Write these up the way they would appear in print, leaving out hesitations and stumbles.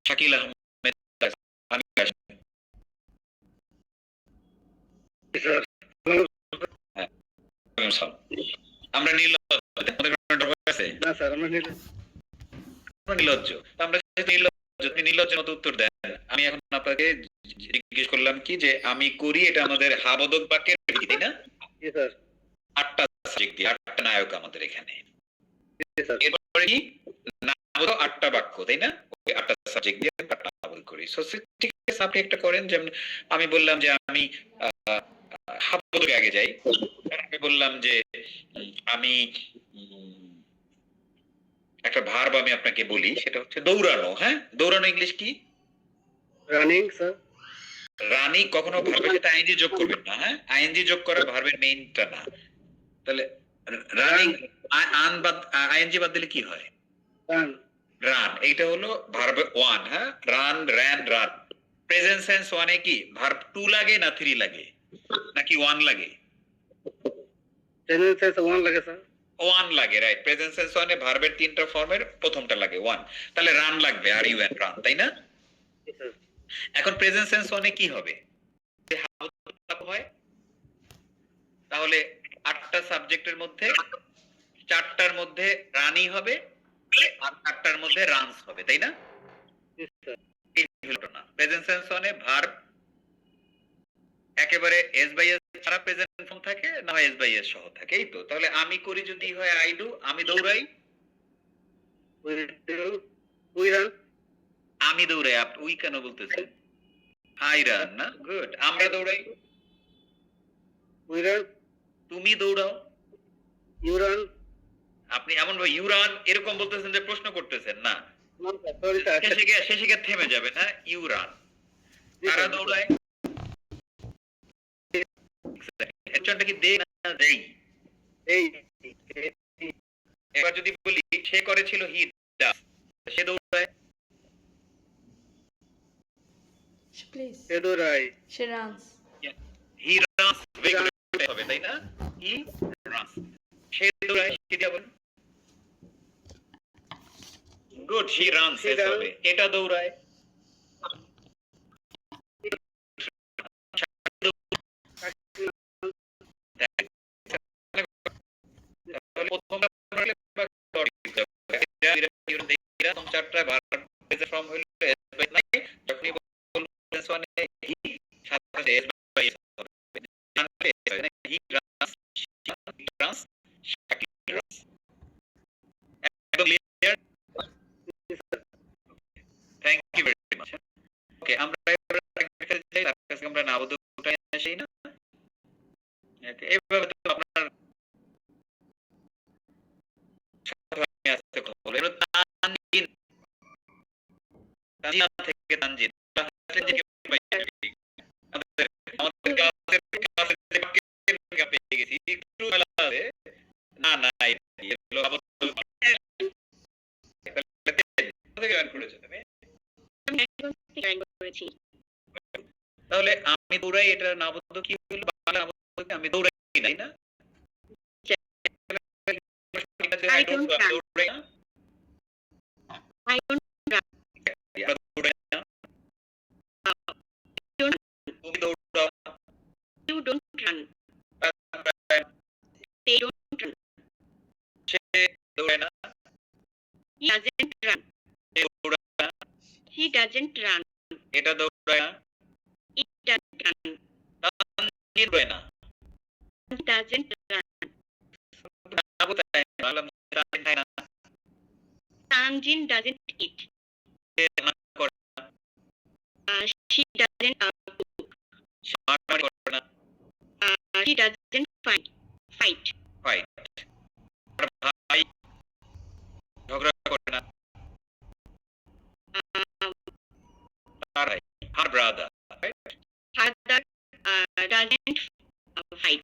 শাকিল আহমেদ, আমি হ্যাঁ, আমরা নির্লজ্জ, আমাদের কোনো ডর আছে? না স্যার, আমরা নির্লজ্জ। তো আমরা নির্লজ্জ, আপনি নির্লজ্জের মতো উত্তর দেন। আমি এখন আপনাকে জিজ্ঞেস করলাম কি যে আমি করি, এটা আমাদের হাবোধক বাক্যের ভিত্তি, তাই না? আটটা সাবজেক্ট দিয়ে, আটটা নায়ক আমাদের এখানে। এরপরে কি নাবোধক আটটা বাক্য, তাই না? ওই আটটা সাবজেক্ট দিয়ে আটটা নাবোধক করি। সো ঠিক আছে, আপনি একটা করেন, যেমন আমি বললাম যে আমি হাবোধকে আগে যাই। আমি বললাম যে আমি একটা ভার্ব আমি আপনাকে বলি, সেটা হচ্ছে দৌড়ানো। হ্যাঁ, দৌড়ানো ইংলিশ কি? Running sir. রানিং কখনো ভার্বের সাথে আইএনজি যোগ করবেন না। হ্যাঁ, আইএনজি যোগ করা ভার্বের মেইনটা না। তাহলে রানিং আন বাদ, আইএনজি বাদ দিলে কি হয়? রান। রান, এইটা হলো ভার্ব ওয়ান। হ্যাঁ, run, ran, run. Present sense ওয়ানে কি ভার্ব টু লাগে না থ্রি লাগে নাকি ওয়ান লাগে? প্রেজেন্ট সেন্স ওয়ান লাগে স্যার। ওয়ান লাগে, রাইট। প্রেজেন্ট সেন্স ওয়ানে ভার্বের তিনটা ফর্মের প্রথমটা লাগে ওয়ান। তাহলে রান লাগবে, আর ইউ এন, রান, তাই না? এখন প্রেজেন্ট সেন্স ওয়ানে কি হবে? হয়, তাহলে আটটা সাবজেক্টের মধ্যে চারটার মধ্যে রানই হবে আর চারটার মধ্যে রানস হবে, তাই না? প্রেজেন্ট সেন্স ওয়ানে ভার্ব একেবারে এস বাই এস ছাড়া প্রেজেন্ট ফর্ম থাকে, না হয় এস বাই এস সহ থাকে, এই তো। তাহলে আমি করি যদি হয় আই ডু, আমি দৌড়াই, উই রান। আমি দৌড়াই, উই কেন বলতেছেন? আই রান না, গুড। আমরা দৌড়াই, উই রান। তুমি দৌড়াও, ইউ রান। আপনি এমন ভাবে ইউ রান এরকম বলতেছেন যে প্রশ্ন করতেছেন না, শেষে গিয়ে থেমে যাবেন। হ্যাঁ, ইউ রান। কারা দৌড়ায়? অ্যাকশনটা কি দে না দেই? এই। এবার যদি বলি সে করেছিল হি ডাস, সে দৌড়ায়, প্লিজ সে দৌড়ায়, সে রানস হি রানস হবে, তাই না? He runs. সে দৌড়ায়, কি দিয়ে বলেন? গুড, শি রানস হবে। এটা দৌড়ায়, চারটা ভার্ব ফর্ম হইল এস বাই নাই, যখনই বলবেন ওয়ানে হি সাথে এস বাই এস হবে। He runs, she runs, Shakil runs. একদম clear? Thank you very much. Okay, আমরা এবার তার কাছে আমরা নাবোধকটা আসি না। ওকে, এভাবে তো আপনার সাথে আসতে কথা বলে। এবার তানজিন, তানজিনা থেকে তানজিন, আমাদের আমাদের ক্লাসের পেয়ে গেছি, একটু মেলা আছে। না না, এগুলো আপাতত থেকে জয়েন করেছো তুমি? জয়েন করেছি। তাহলে আমি দৌড়াই, এটা নাবোধক কি হলো? বাংলা নাবোধক আমি দৌড়াই, তাই না? I don't run. দৌড়াই না? I don't run. আমরা দৌড়াই না? তুমি দৌড়াও না? You don't run. They don't run. সে দৌড়ায় না? He doesn't run. সে দৌড়ায় না? He doesn't run. এটা দৌড়ায় না? It doesn't run. তানজিন দৌড়ায় না? He doesn't run. Tanjin doesn't eat. She doesn't cook. He doesn't fight. Fight. ভাই ঝগড়া করে না? তার ভাই, her brother, right? Father doesn't fight.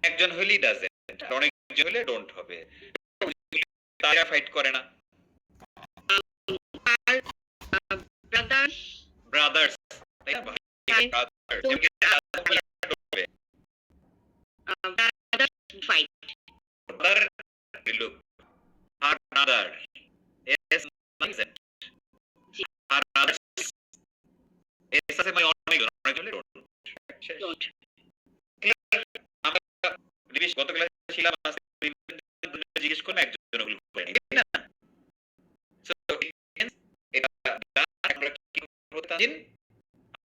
একজন হইলেই doesn't, অনেকজন হইলে don't হবে। তারা ফাইট করে না? আর brothers, তাই না? ভাই brothers fight. Brother, look, her brother is doesn't. S আছে মানে অনেক হলে don't। শেষ। Clear? আমরা রিভিশন গত ক্লাসে ছিলাম আছে জিজ্ঞেস করলাম একজন ওগুলো করে নাই, তাই না? So it means এটা done, আমরা কি করতে দিন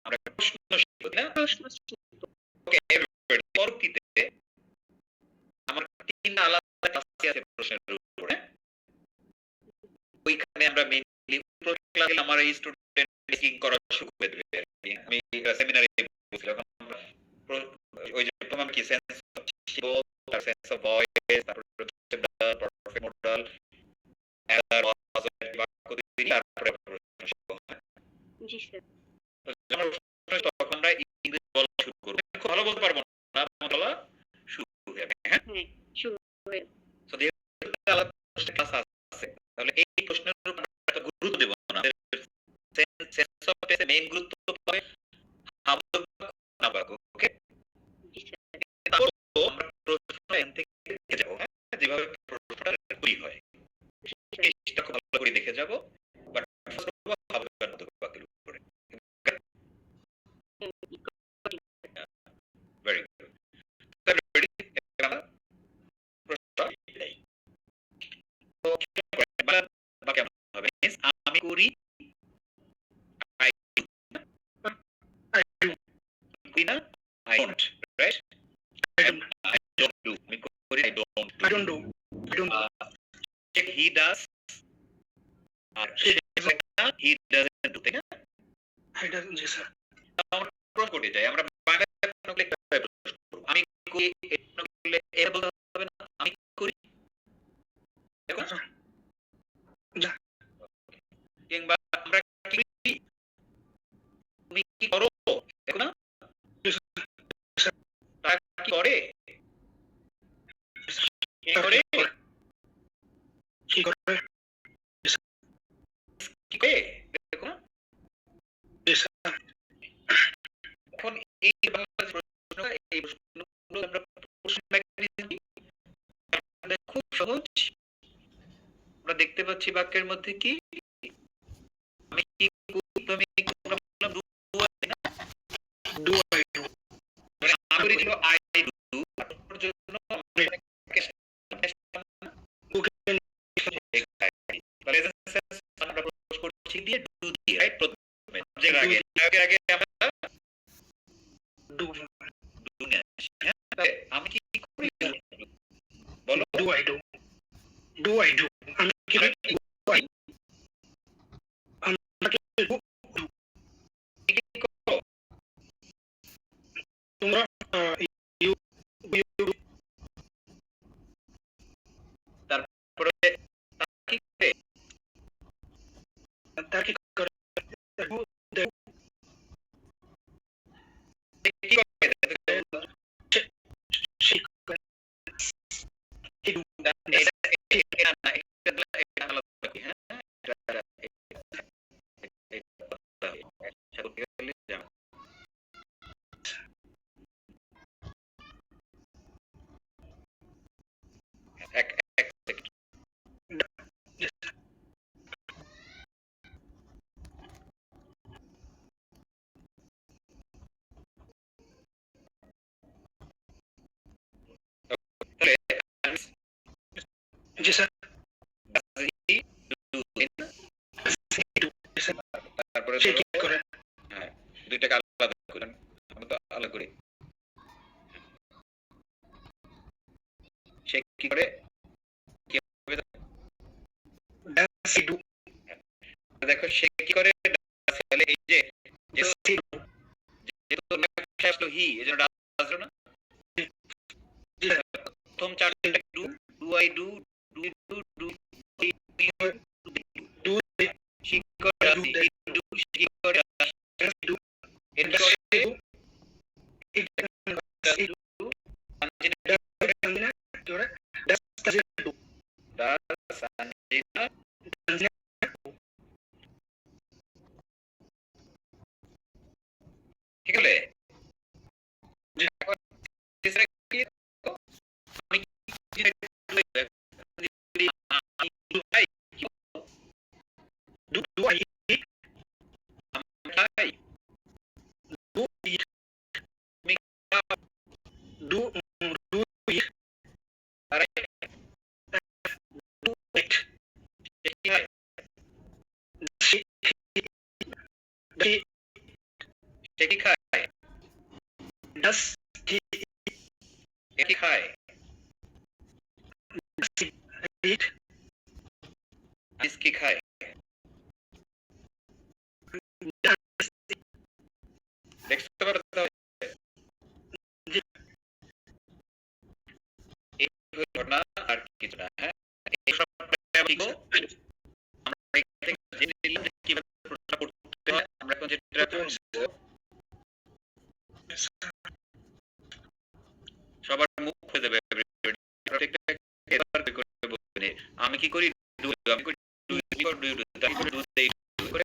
আমরা প্রশ্ন শিখব, তাই না? ওকে এভরিবডি পরবর্তীতে আমার তিনটা আলাদা ক্লাস আছে প্রশ্নের উপরে। ওইখানে আমরা মেইনলি ক্লাসে আমার এই স্টুডেন্ট টেস্টিং করা শুরু করে দেবে আর কি। আমি সেমিনারে বলছিলাম আমরা ওই যে প্রথম কি সেন্স শিখবো, তার সেন্স অফ ভয়েস, তারপরে পারফেক্ট মডেল, এরর পজিটিভ বাক্য তৈরি, তারপরে প্রশ্ন শিখবো। জি স্যার। তো আমরা প্রশ্ন তখন আমরা ইংরেজি বলা শুরু করব। খুব ভালো বলতে পারবো না, বলা শুরু হবে। হ্যাঁ হ্যাঁ শুরু হয়ে তো যেহেতু আলাদা প্রশ্নের ক্লাস আছে তাহলে এই প্রশ্নের উপর আমরা এত গুরুত্ব দেব না। সেন্স অফ টেস্টে মেইন গুরুত্ব পাবে হাবল না বাক্য। ওকে জি স্যার। তারপর আমরা প্রশ্ন এন থেকে দেখে যাব, হ্যাঁ যেভাবে প্রশ্নটা তৈরি হয় সেটা খুব ভালো করে দেখে যাব। But first of all Hubble মতো বাক্যের উপরে। Very good. তাহলে রেডি আমরা প্রশ্ন দেই। তো বাক্য কেমন হবে? আমি করি, I করি না, I don't, right? I don't do. আমি করি, I don't do. I don't do. I don't do. He does, আর সে করে না, he doesn't do, তাই না? I don't. Yes, sir. আমরা প্রশ্ন করতে যাই, আমরা বাংলায় প্রশ্ন করলে কিভাবে প্রশ্ন করব? আমি করি, এই প্রশ্ন করলে এটা বলতে হবে না, আমি করি। দেখুন যা। কিংবা আমরা কি করি, তুমি কি করো, দেখো না? Yes, sir. তারা কি করে? কি করে? He got it. কি করে? দেখো না? Yes, sir. এখন এই বাংলার প্রশ্ন, এই প্রশ্নগুলো আমরা প্রশ্ন মেকানিজম খুব সহজ। আমরা দেখতে পাচ্ছি বাক্যের মধ্যে কি আমি কি করি, তুমি কি করো, আমরা বললাম do I না? Do I do? মানে আমি করি ছিল I do, তারপর জন্য আমরা Okay. প্রেজেন্ট সেন্স আমরা প্রশ্ন করছি দিয়ে do দিয়ে, রাইট? প্রথমে সাবজেক্ট আগে আগে আমরা Do. do নিয়ে আসি। হ্যাঁ তাহলে আমি কি করি বলো? Do I do? Do I do? আমি কি করি? Do I? আমরা কি do? কি করো? তোমরা you do. তারপরে তারা কি করে? তার কি করে? Do. কি করে? She করে. He do. এটা না, এটা আলাদা কি, হ্যাঁ এটা করতে গেলে যাবে। এক এক সেকেন্ড। Yes, sir. তাহলে Yes, sir. does he do, তাই না? He do. Yes, sir. তারপরে সে ধরো, কি করে? হ্যাঁ দুইটাকে আলাদা করেন, আমরা তো আলাদা করি। সে কি করে? কি হবে? Does he do? দেখো সে কি করে, তাহলে এই যে Does he do? যেহেতু নামটা আসলো হি, এজন্য ডাজ না। Yes, sir. প্রথম চারটা do, do I do, do do do Do they? সে কি করে, Do হি they? ডু, সে কি করে, Does he do? এটা Does করে, he do? It does he do? Sanjana Sanjana, করে? Does he do? Does, Sanjana Sanjana, ঠিক আছে? জি। এখন তিসরা কি? আমি কি do I? আমরাই Does he এ কি খায়? eat? আনিস কি খায়? দেখতে পারো তাহলে? জি। এই হলো ঘটনা, আর কিছু না। হ্যাঁ, এইসব শিখো। আমরা এখান থেকে জেনে নিলাম যে কিভাবে প্রশ্ন করতে হয়। আমরা এখন যেটা করবো, সবার মুখ খুলে দেবে everybody। প্রত্যেকটা এবার করে বলবে, আমি কি করি? Do it, আমি করি do it, you do it, আমি করি do they do করে,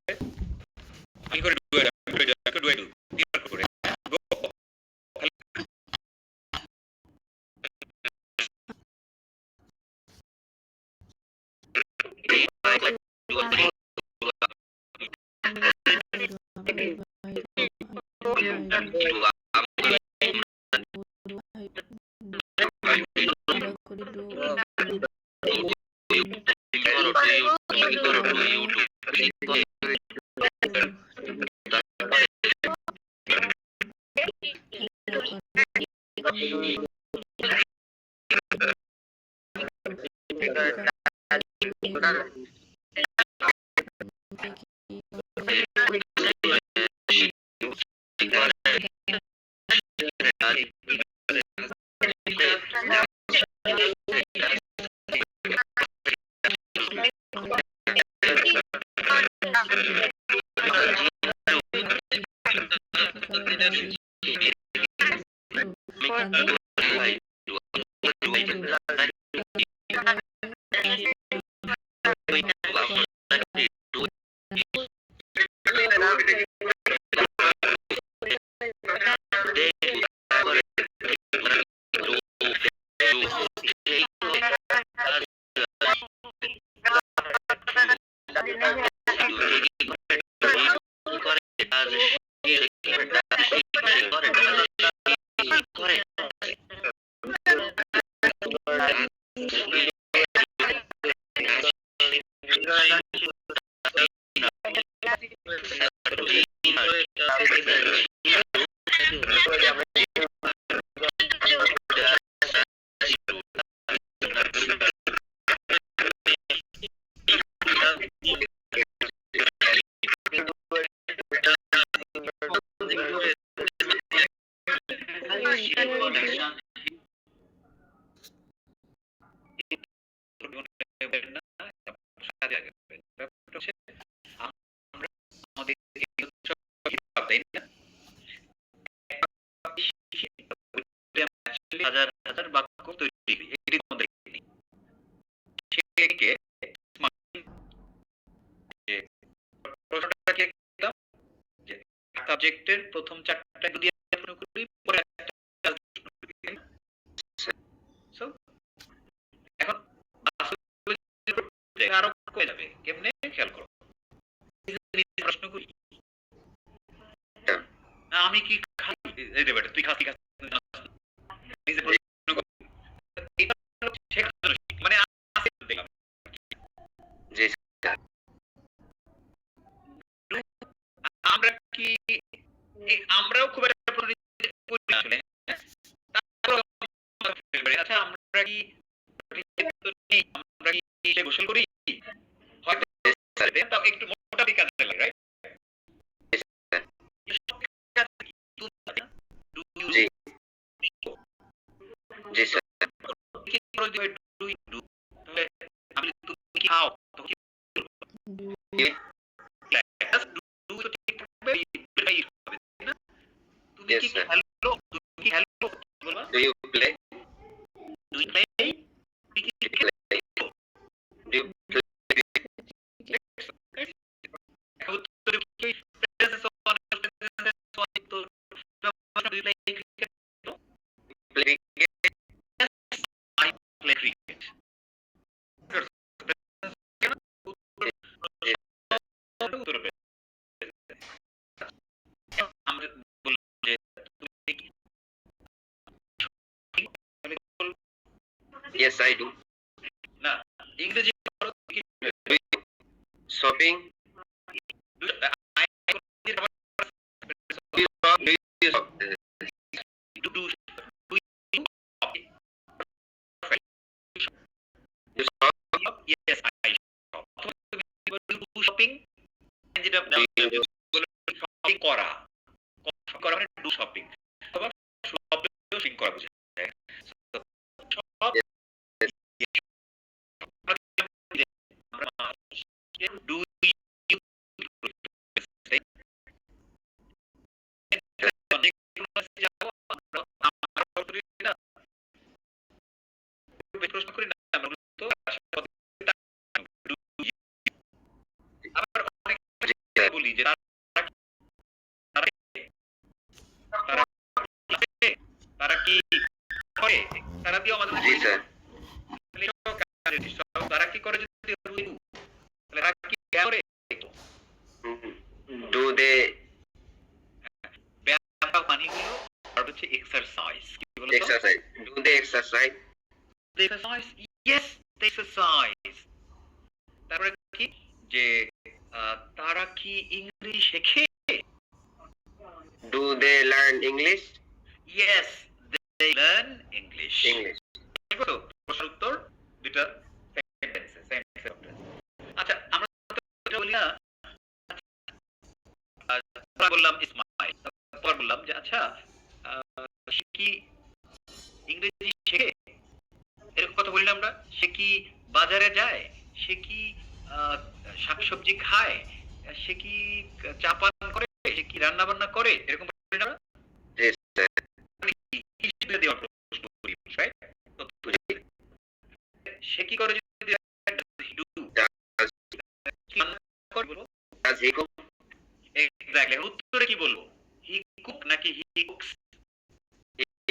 আমি করি do it, আমি করি do it, আমি করি do I do, এবার করে go। হাজার হাজার বাক্য তৈরি, এটি তোমাদের নেই। সেকে যে প্রশ্নটাকে দিলাম যে সাবজেক্টের প্রথম চারটা যদি প্রশ্ন করি, পরে একটা প্রশ্ন করি। সো এখন আসলে আরো কমে যাবে, কেমনে খেয়াল করো। প্রশ্ন করি, আমি কি খাই? এই যে বেটা তুই খাস কি খাস? নিজে প্রশ্ন করি। এটা হলো শেখার জন্য শিখি। মানে আছে দেখলাম। জি স্যার। আমরা কি আমরাও খুব একটা প্রশ্ন করি না আসলে। তারপরেও আচ্ছা আমরা কি আমরা কি গোসল করি? হয়তো তাও একটু মোটামুটি কাজে লাগে, রাইট? জি জি স্যার। কি করে দিই ডু ডু, তাহলে আমি তুমি কি খাও তখন কি ডু তো ঠিক থাকবে, প্লে হবে না? তুমি কি হ্যালো, তুমি কি হ্যালো বলবা? Do you play? Do you play? তুমি কি প্লে? Do you play? এখন উত্তর কি প্রেজেন্স অন প্রেজেন্স অন তো do you play cricket? Play cricket? I play cricket. Yes, I do. না, ইংরেজি শপিং ইয়েস আই শপ। অথবা তুমি ডু শপিং, যেটা শপিং করা, শপিং করা মানে ডু শপিং, অথবা শপিং করা বোঝায়। ডু প্রশ্ন করি না আমরা তো আবার অনেক বলি যে তারা কি করে, তারা দিয়ে আমাদের জি স্যার। তারা কি করে যদি তারা কি করে ডু দে ব্যাপার মানে হলো আর হচ্ছে এক্সারসাইজ, কি বলো তো exercise, do they exercise, exercise, yes exercise. তারপরে কি যে তারা কি ইংরেজি শেখে, do they learn English, yes they learn English. English. দেখো তো প্রশ্নের উত্তর দুটো সেন্টেন্স, সেম সেন্টেন্স। আচ্ছা আমরা তো এটা বলি না, বললাম ইসমাইল, তারপর বললাম যে আচ্ছা সে কি ইংরেজি শেখে, এরকম কথা বলি না আমরা। সে কি বাজারে যায়, সে কি শাকসবজি খায়, সে কি চা পান করে, সে কি রান্না বান্না করে, এরকম বলি না আমরা। জি স্যার। মানে কি হিসেবে দেওয়ার প্রশ্ন করি, right? তো সে কি করে যদি ডু কি করে বলো, ডাজ হি কুক, এক্স্যাক্টলি। উত্তরে কি বলবো, হি কুক নাকি হি কুকস?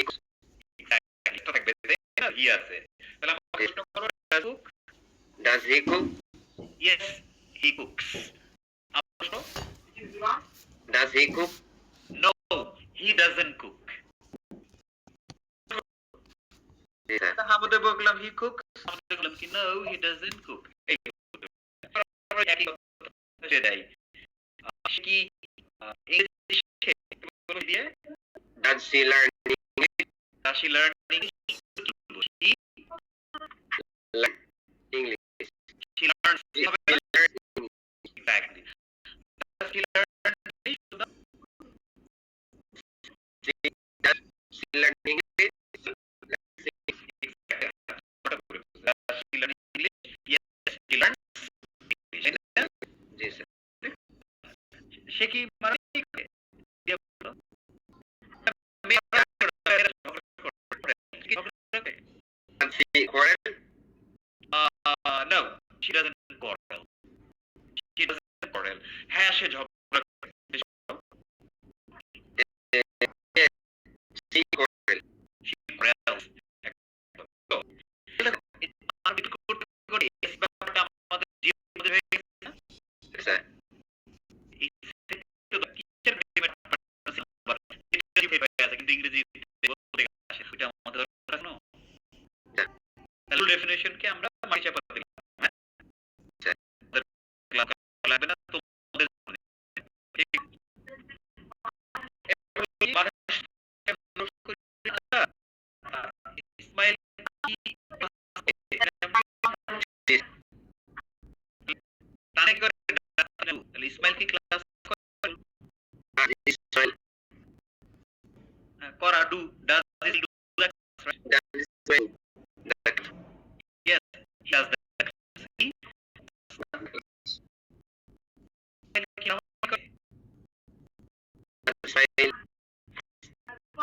এক্স্যাক্টলি তো থাকবে, তাই না? হি আছে, তাহলে আমরা প্রশ্ন করব does cook, does he cook, yes he cooks. আমার প্রশ্ন does he cook, no he doesn't cook. জি স্যার। আমাদের বললাম হি কুক, আমাদের বললাম কি নো হি ডাজন্ট কুক। এই আমরা একই কথা দেই। সে কি ইংরেজি শেখে, বলো দিয়ে does she learn English, does she learn English? She English, she learns জি learn exactly. Does she learn English? জি does she learn English, Does she learn English? Yes, she learns English. জি স্যার। সে কি মানে কি করে? দিয়ে বলো। Does she quarrel, No, she doesn't quarrel. She doesn't quarrel. হ্যাঁ সে ঝগড়া করে। She quarrel, She quarrels. তো, আমি করতে করতে এই ব্যাপারটা আমাদের জীবনের মধ্যে হয়ে গেছে না? স্যার। এই তো টিচার কিন্তু ইংরেজি বলতে আসে, সেটা আমাদের জানো। তাহলে ডেফিনেশনকে আমরা মাটি চাপা দিলাম, হ্যাঁ? লাগবে না তোমাদের মনে। ঠিক? ইসমাইল কি তানে করে তাহলে ইসমাইল কি ক্লাস ডাজ ইসমাইল, করা do does do that, does Ismail, yes he does that. He কি নাম করে? ইসমাইল,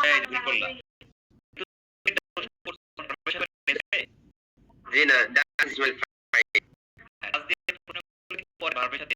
এই যে ভুল করলাম। জি না, ডাজ ইসমাইল ফাইট, ডাজ দিয়ে প্রশ্ন করলে পরে ভার্বের সাথে